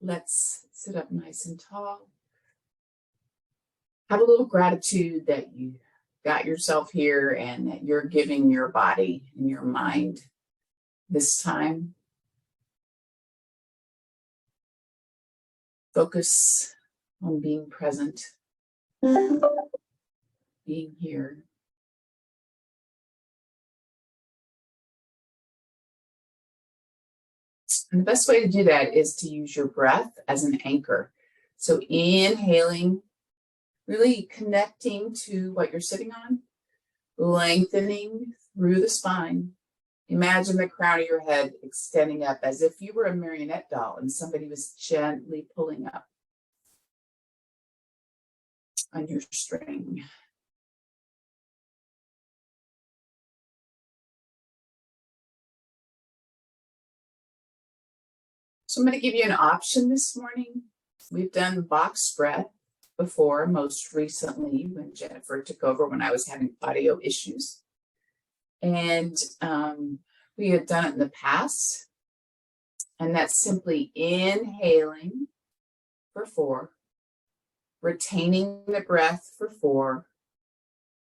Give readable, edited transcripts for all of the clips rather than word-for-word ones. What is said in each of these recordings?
Let's sit up nice and tall. Have a little gratitude that you got yourself here and that you're giving your body and your mind this time. Focus on being present, being here. And the best way to do that is to use your breath as an anchor. So inhaling, really connecting to what you're sitting on, lengthening through the spine. Imagine the crown of your head extending up as if you were a marionette doll and somebody was gently pulling up on your string. So I'm going to give you an option this morning. We've done box breath before, most recently when Jennifer took over when I was having audio issues. And we had done it in the past. And that's simply inhaling for 4, retaining the breath for 4,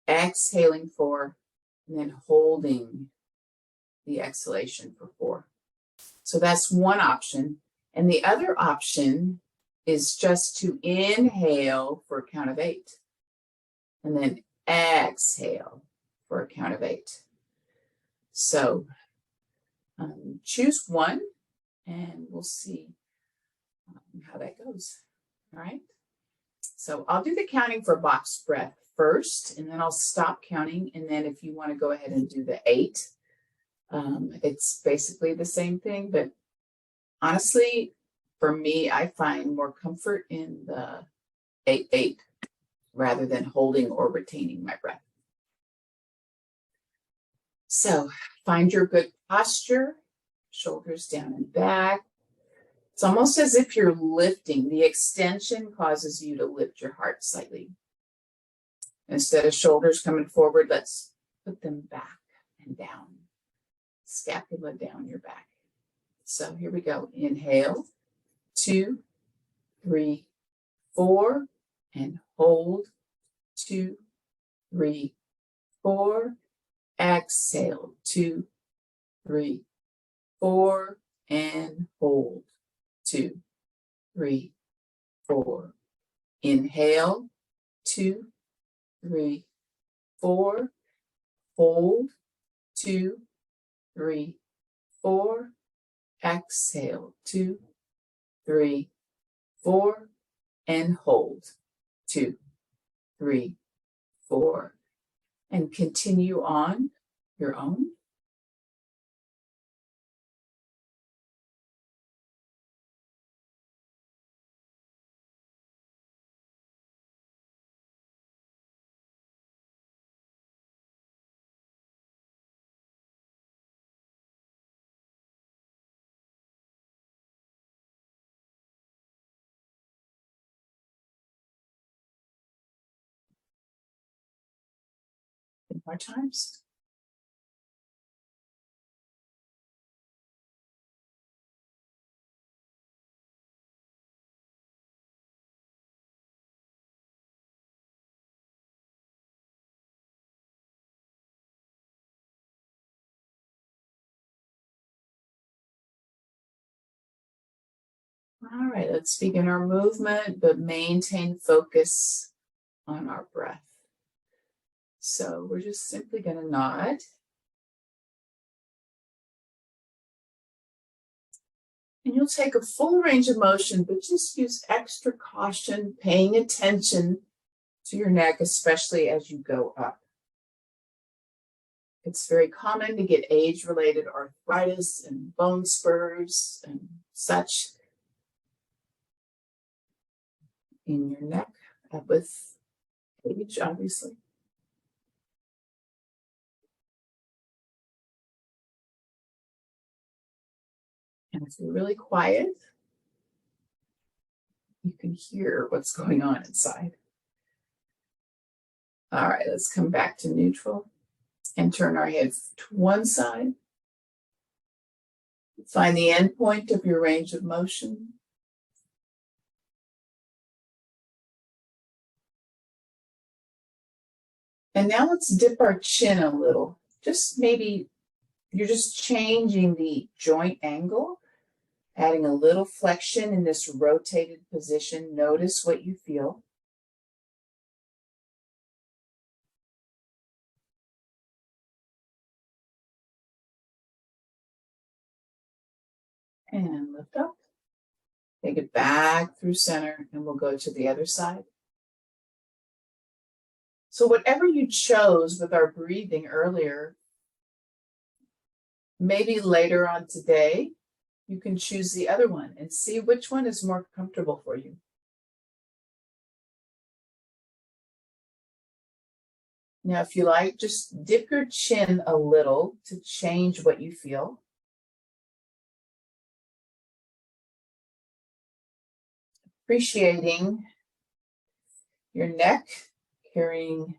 exhaling 4, and then holding the exhalation for 4. So that's one option. And the other option is just to inhale for a count of 8 and then exhale for a count of 8. So choose one and we'll see how that goes. All right. So I'll do the counting for box breath first, and then I'll stop counting. And then if you want to go ahead and do the 8, it's basically the same thing, but honestly, for me, I find more comfort in the 8 rather than holding or retaining my breath. So find your good posture, shoulders down and back. It's almost as if you're lifting. The extension causes you to lift your heart slightly. Instead of shoulders coming forward, let's put them back and down. Scapula down your back. So here we go. Inhale, 2, 3, 4, and hold, 2, 3, 4. Exhale, 2, 3, 4, and hold, 2, 3, 4. Inhale, 2, 3, 4. Hold, 2, 3, 4. Exhale, 2, 3, 4, and hold, 2, 3, 4, and continue on your own. More times. All right, let's begin our movement, but maintain focus on our breath. So we're just simply going to nod. And you'll take a full range of motion, but just use extra caution, paying attention to your neck, especially as you go up. It's very common to get age-related arthritis and bone spurs and such in your neck with age, obviously. And if you're really quiet, you can hear what's going on inside. All right, let's come back to neutral and turn our heads to one side. Find the end point of your range of motion. And now let's dip our chin a little. Just maybe you're just changing the joint angle, adding a little flexion in this rotated position. Notice what you feel. And lift up. Take it back through center, and we'll go to the other side. So whatever you chose with our breathing earlier, maybe later on today, you can choose the other one and see which one is more comfortable for you. Now, if you like, just dip your chin a little to change what you feel. Appreciating your neck, carrying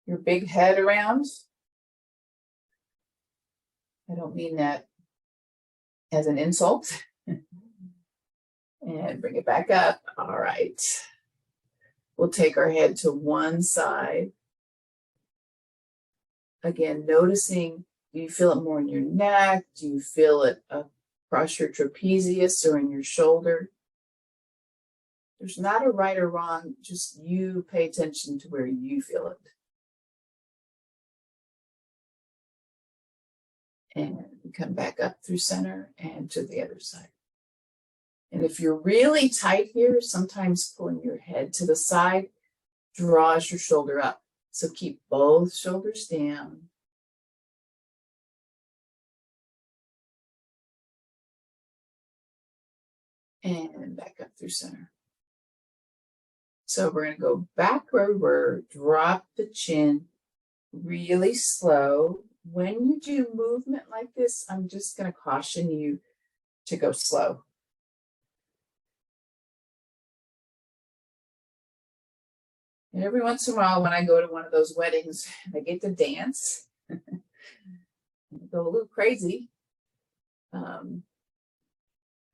your big head around. I don't mean that as an insult. And bring it back up. All right. We'll take our head to one side. Again, noticing, do you feel it more in your neck? Do you feel it across your trapezius or in your shoulder? There's not a right or wrong, just you pay attention to where you feel it. And come back up through center and to the other side. And if you're really tight here, sometimes pulling your head to the side draws your shoulder up. So keep both shoulders down. And back up through center. So we're going to go back where we were, drop the chin really slow. When you do movement like this, I'm just going to caution you to go slow. And every once in a while, when I go to one of those weddings, I get to dance, go a little crazy.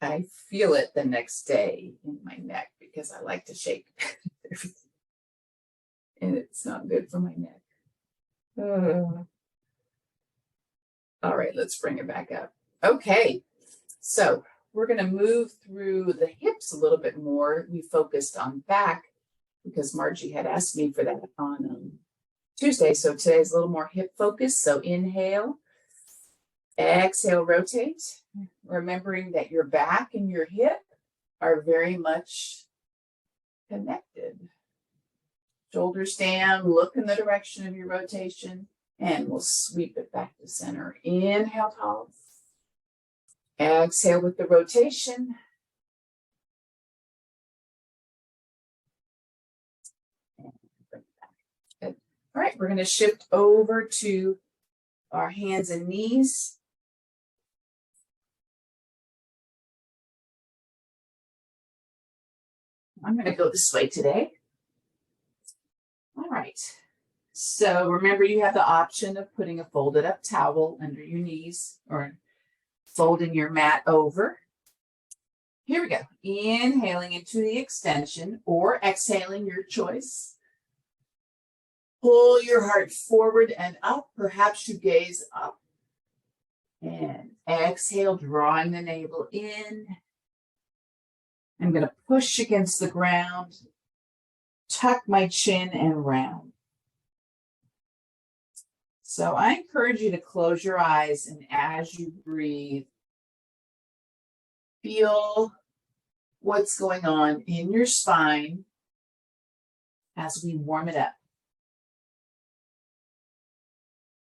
I feel it the next day in my neck because I like to shake everything. And it's not good for my neck. All right, let's bring it back up. Okay, so we're going to move through the hips a little bit more. We focused on back because Margie had asked me for that on Tuesday. So today's a little more hip focused. So inhale, exhale, rotate. Remembering that your back and your hip are very much connected. Shoulders down, look in the direction of your rotation, and we'll sweep it back to center. Inhale, tall. Exhale with the rotation. And bring it back. Good. All right, we're going to shift over to our hands and knees. I'm going to go this way today. All right. So remember, you have the option of putting a folded up towel under your knees or folding your mat over. Here we go. Inhaling into the extension or exhaling, your choice. Pull your heart forward and up. Perhaps you gaze up. And exhale, drawing the navel in. I'm going to push against the ground, tuck my chin and round. So I encourage you to close your eyes, and as you breathe, feel what's going on in your spine as we warm it up.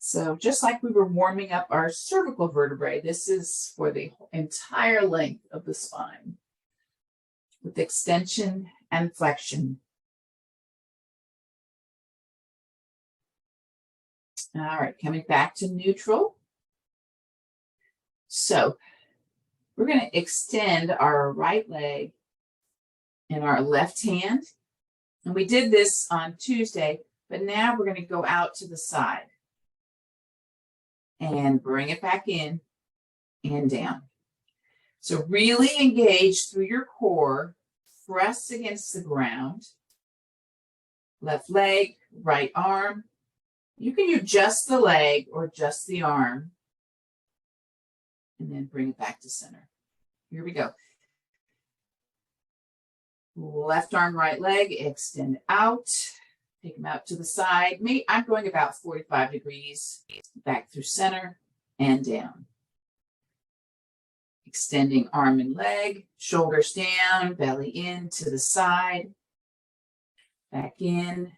So just like we were warming up our cervical vertebrae, this is for the entire length of the spine with extension and flexion. All right, coming back to neutral. So we're going to extend our right leg and our left hand. And we did this on Tuesday, but now we're going to go out to the side and bring it back in and down. So really engage through your core, press against the ground. Left leg, right arm. You can use just the leg or just the arm. And then bring it back to center. Here we go. Left arm, right leg, extend out. Take them out to the side. I'm going about 45 degrees. Back through center and down. Extending arm and leg, shoulders down, belly in to the side. Back in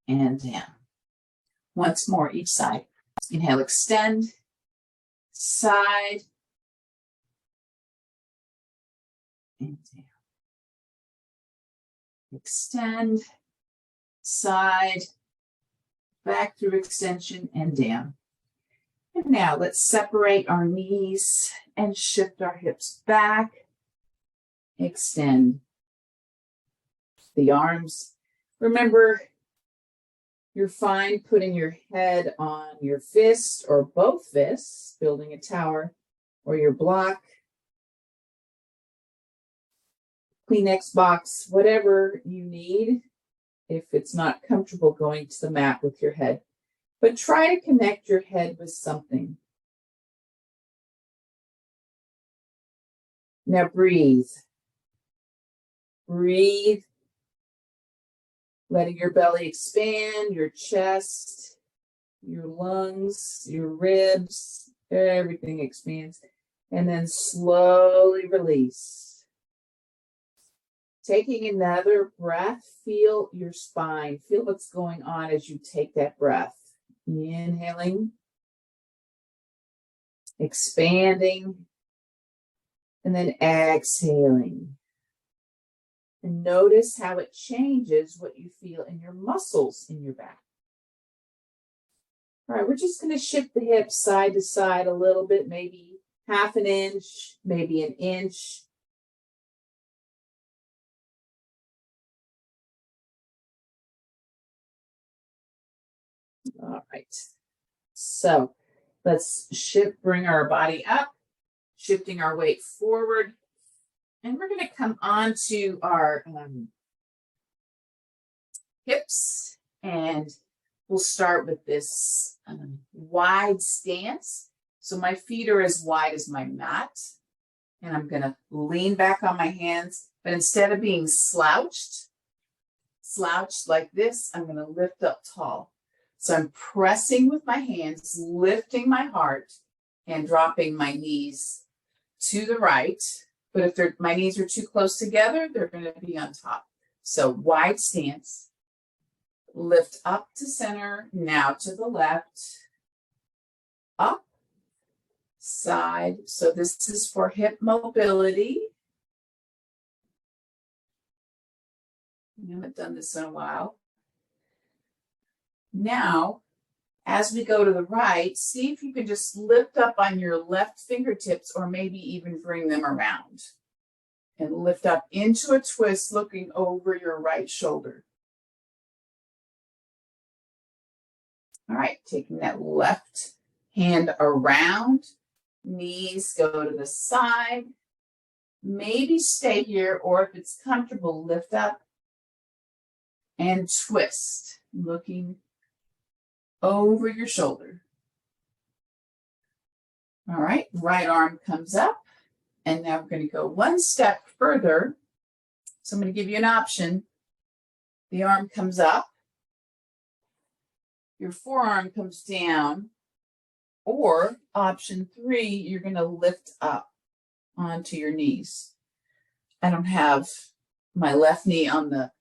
and down. Once more, each side. Inhale, extend, side, and down. Extend, side, back through extension, and down. And now let's separate our knees and shift our hips back. Extend the arms. Remember, you're fine putting your head on your fist or both fists, building a tower, or your block, Kleenex box, whatever you need, if it's not comfortable going to the mat with your head. But try to connect your head with something. Now breathe. Breathe. Letting your belly expand, your chest, your lungs, your ribs, everything expands. And then slowly release. Taking another breath, feel your spine. Feel what's going on as you take that breath. Inhaling, expanding, and then exhaling. And notice how it changes what you feel in your muscles in your back. All right, we're just going to shift the hips side to side a little bit, maybe half an inch, maybe an inch. All right, so let's bring our body up, shifting our weight forward. And we're going to come on to our hips, and we'll start with this wide stance. So my feet are as wide as my mat, and I'm going to lean back on my hands, but instead of being slouched like this, I'm going to lift up tall. So I'm pressing with my hands, lifting my heart, and dropping my knees to the right. But if my knees are too close together, they're going to be on top. So wide stance, lift up to center, now to the left, up, side. So this is for hip mobility. I haven't done this in a while. Now, as we go to the right, see if you can just lift up on your left fingertips or maybe even bring them around. And lift up into a twist, looking over your right shoulder. All right, taking that left hand around, knees go to the side. Maybe stay here, or if it's comfortable, lift up and twist, looking over your shoulder. All right, right arm comes up, and now we're going to go one step further. So I'm going to give you an option. The arm comes up, your forearm comes down, or option 3, you're going to lift up onto your knees. I don't have my left knee on the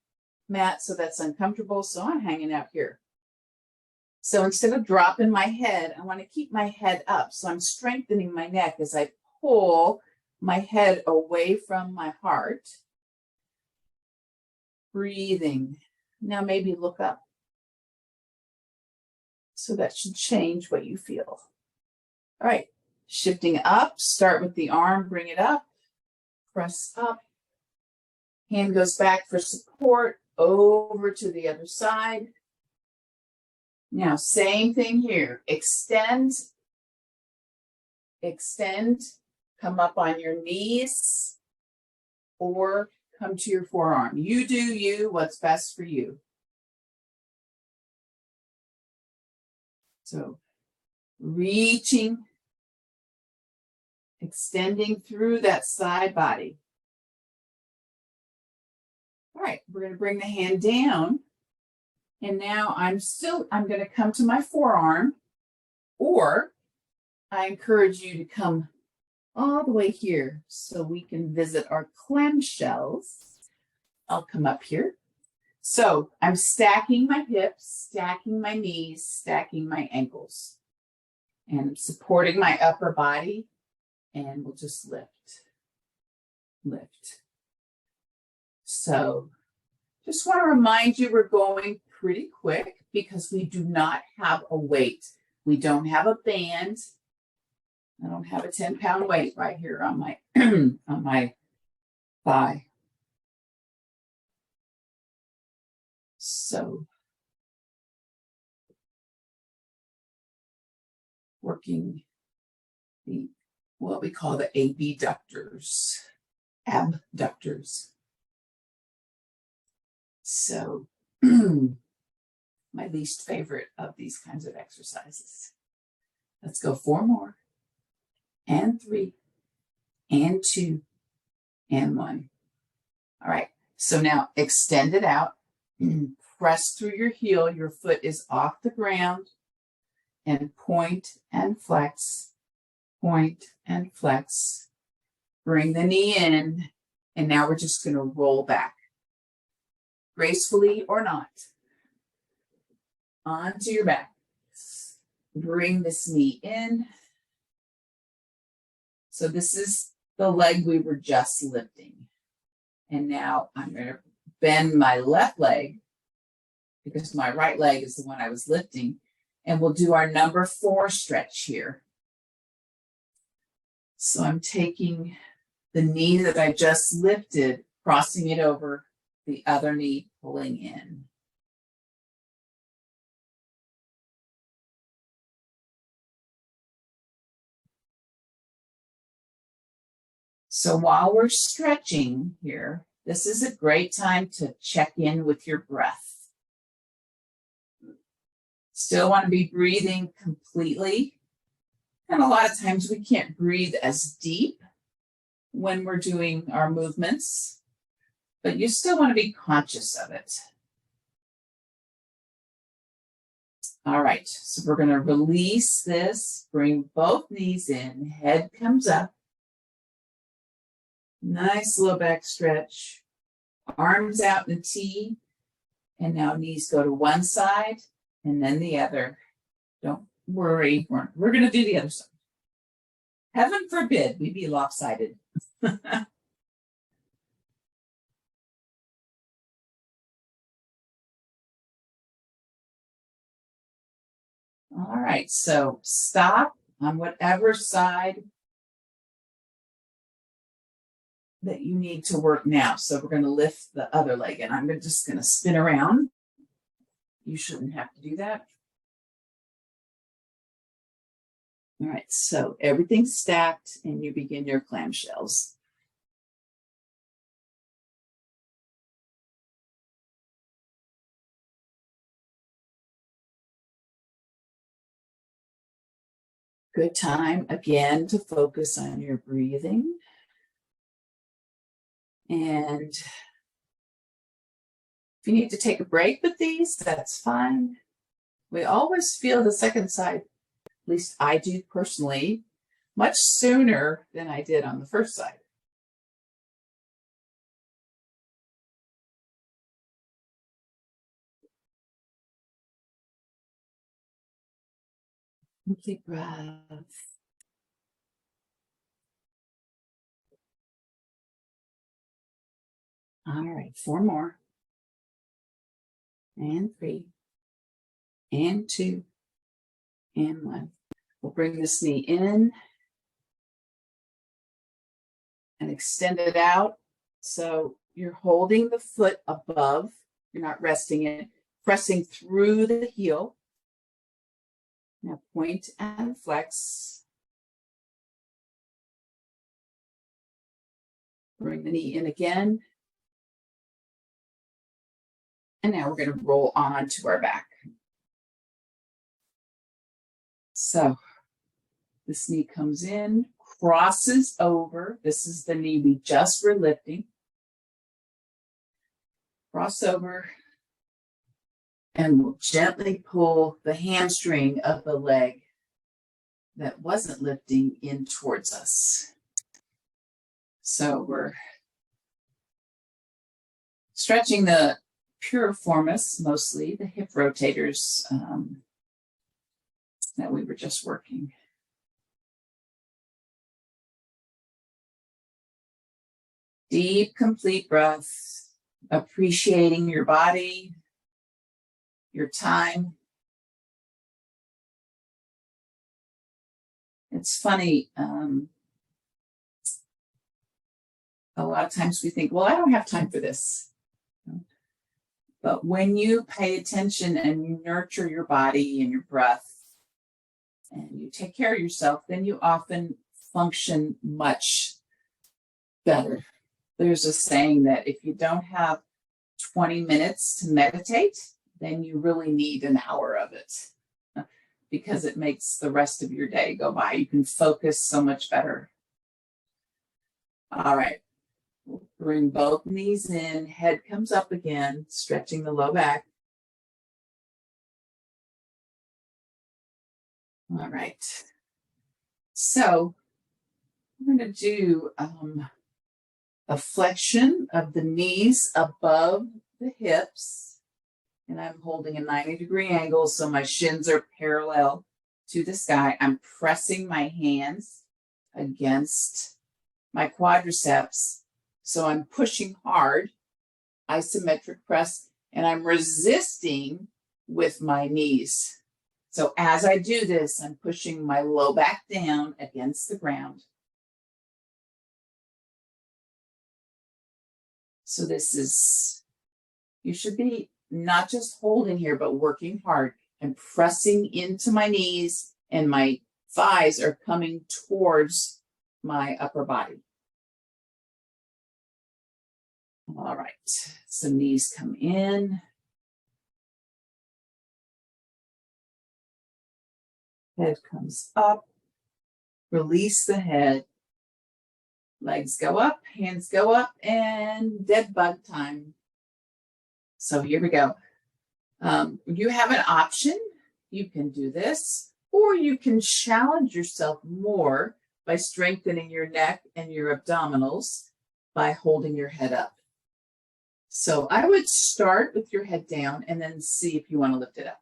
mat, so that's uncomfortable, so I'm hanging out here. So instead of dropping my head, I want to keep my head up. So I'm strengthening my neck as I pull my head away from my heart. Breathing. Now maybe look up. So that should change what you feel. All right, shifting up, start with the arm, bring it up, press up. Hand goes back for support, over to the other side. Now, same thing here. Extend, extend, come up on your knees or come to your forearm. You do you, what's best for you. So reaching, extending through that side body. All right, we're going to bring the hand down. And now I'm going to come to my forearm, or I encourage you to come all the way here so we can visit our clamshells. I'll come up here. So I'm stacking my hips, stacking my knees, stacking my ankles, and supporting my upper body, and we'll just lift, lift. So just want to remind you we're going pretty quick because we do not have a weight. We don't have a band. I don't have a 10-pound weight right here on my on my thigh. So working the what we call the abductors, abductors. So my least favorite of these kinds of exercises. Let's go 4 more, and 3, and 2, and 1. All right, so now extend it out, press through your heel, your foot is off the ground, and point and flex, point and flex. Bring the knee in, and now we're just going to roll back, gracefully or not, onto your back. Bring this knee in. So this is the leg we were just lifting. And now I'm going to bend my left leg because my right leg is the one I was lifting. And we'll do our number 4 stretch here. So I'm taking the knee that I just lifted, crossing it over the other knee, pulling in. So while we're stretching here, this is a great time to check in with your breath. Still want to be breathing completely. And a lot of times we can't breathe as deep when we're doing our movements, but you still want to be conscious of it. All right, so we're going to release this, bring both knees in, head comes up. Nice low back stretch, arms out in a T, and now knees go to one side and then the other. Don't worry, we're going to do the other side. Heaven forbid we be lopsided. All right, so stop on whatever side that you need to work now. So we're going to lift the other leg, and I'm just going to spin around. You shouldn't have to do that. All right, so everything's stacked, and you begin your clamshells. Good time, again, to focus on your breathing. And if you need to take a break with these, that's fine. We always feel the second side, at least I do personally, much sooner than I did on the first side. Deep breath. All right, 4 more. And 3. And 2. And 1. We'll bring this knee in and extend it out. So you're holding the foot above. You're not resting it, pressing through the heel. Now point and flex. Bring the knee in again. And now we're going to roll on to our back. So this knee comes in, crosses over. This is the knee we just were lifting. Cross over. And we'll gently pull the hamstring of the leg that wasn't lifting in towards us. So we're stretching the piriformis, mostly the hip rotators that we were just working. Deep, complete breath, appreciating your body, your time. It's funny, a lot of times we think, well, I don't have time for this. But when you pay attention and you nurture your body and your breath and you take care of yourself, then you often function much better. There's a saying that if you don't have 20 minutes to meditate, then you really need an hour of it because it makes the rest of your day go by. You can focus so much better. All right. We'll bring both knees in, head comes up again, stretching the low back. All right. So we're going to do a flexion of the knees above the hips. And I'm holding a 90-degree angle, so my shins are parallel to the sky. I'm pressing my hands against my quadriceps. So I'm pushing hard, isometric press, and I'm resisting with my knees. So as I do this, I'm pushing my low back down against the ground. So this is, you should be not just holding here, but working hard and pressing into my knees, and my thighs are coming towards my upper body. All right, so knees come in. Head comes up. Release the head. Legs go up, hands go up, and dead bug time. So here we go. You have an option. You can do this, or you can challenge yourself more by strengthening your neck and your abdominals by holding your head up. So I would start with your head down and then see if you want to lift it up.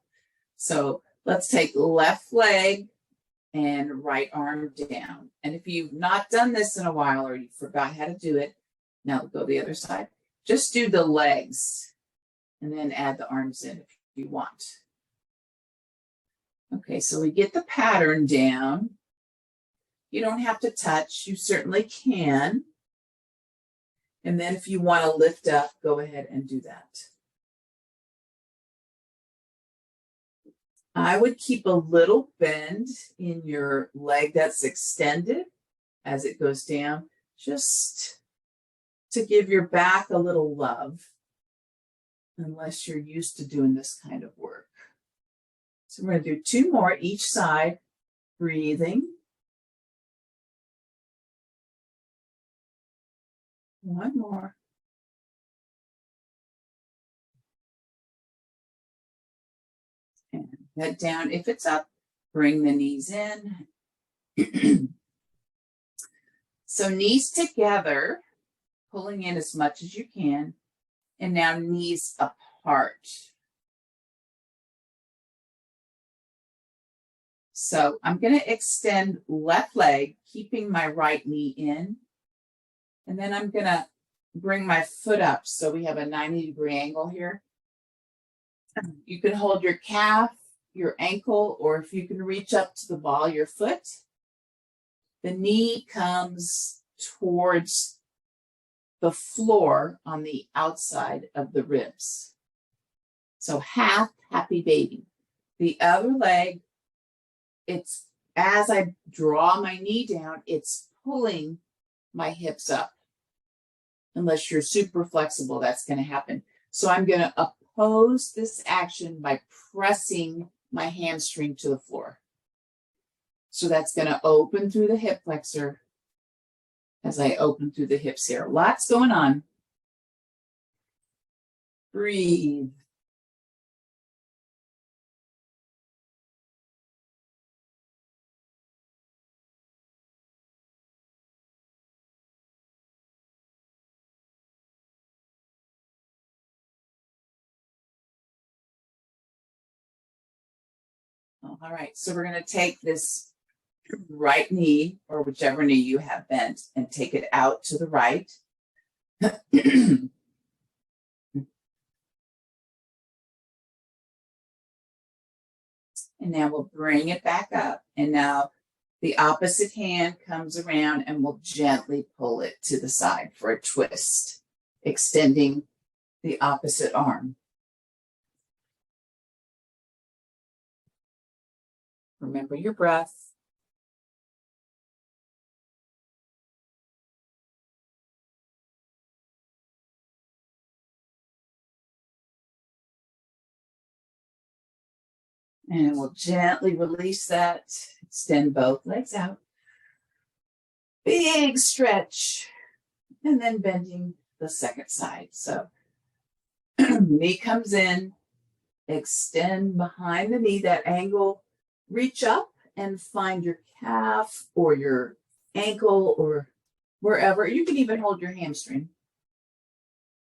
So let's take left leg and right arm down. And if you've not done this in a while or you forgot how to do it, now go the other side. Just do the legs and then add the arms in if you want. Okay, so we get the pattern down. You don't have to touch, you certainly can. And then if you want to lift up, go ahead and do that. I would keep a little bend in your leg that's extended as it goes down, just to give your back a little love, unless you're used to doing this kind of work. So we're going to do 2 more each side, breathing. 1 more. And head down. If it's up, bring the knees in. So knees together, pulling in as much as you can. And now knees apart. So I'm going to extend left leg, keeping my right knee in. And then I'm going to bring my foot up so we have a 90-degree angle here. You can hold your calf, your ankle, or if you can reach up to the ball of your foot. The knee comes towards the floor on the outside of the ribs. So half happy baby. The other leg, it's as I draw my knee down, it's pulling my hips up. Unless you're super flexible, that's going to happen. So I'm going to oppose this action by pressing my hamstring to the floor. So that's going to open through the hip flexor as I open through the hips here. Lots going on. Breathe. All right, so we're going to take this right knee, or whichever knee you have bent, and take it out to the right. And now we'll bring it back up. And now the opposite hand comes around and we'll gently pull it to the side for a twist, extending the opposite arm. Remember your breath. And we'll gently release that. Extend both legs out. Big stretch. And then bending the second side. So knee comes in. Extend behind the knee, that angle. Reach up and find your calf or your ankle or wherever. You can even hold your hamstring.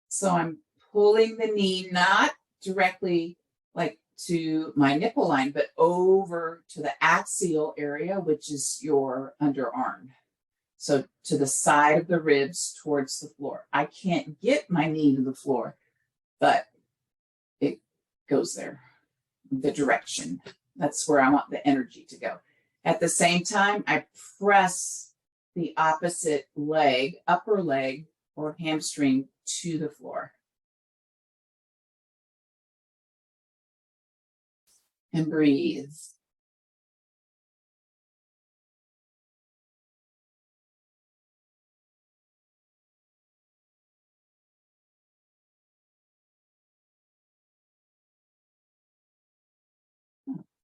So I'm pulling the knee, not directly like to my nipple line, but over to the axial area, which is your underarm. So to the side of the ribs towards the floor. I can't get my knee to the floor, but it goes there, the direction. That's where I want the energy to go. At the same time, I press the opposite leg, upper leg or hamstring to the floor. And breathe.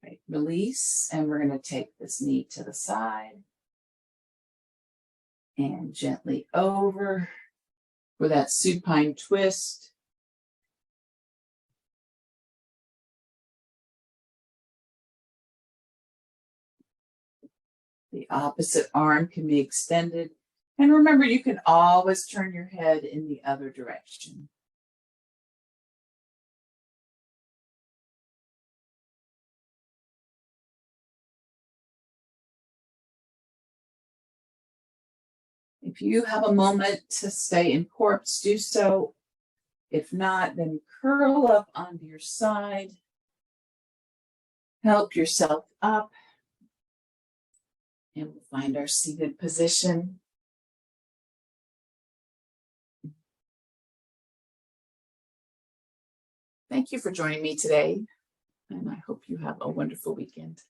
Right, release, and we're going to take this knee to the side and gently over for that supine twist. The opposite arm can be extended. And remember, you can always turn your head in the other direction. If you have a moment to stay in corpse, do so. If not, then curl up onto your side. Help yourself up. And we'll find our seated position. Thank you for joining me today, and I hope you have a wonderful weekend.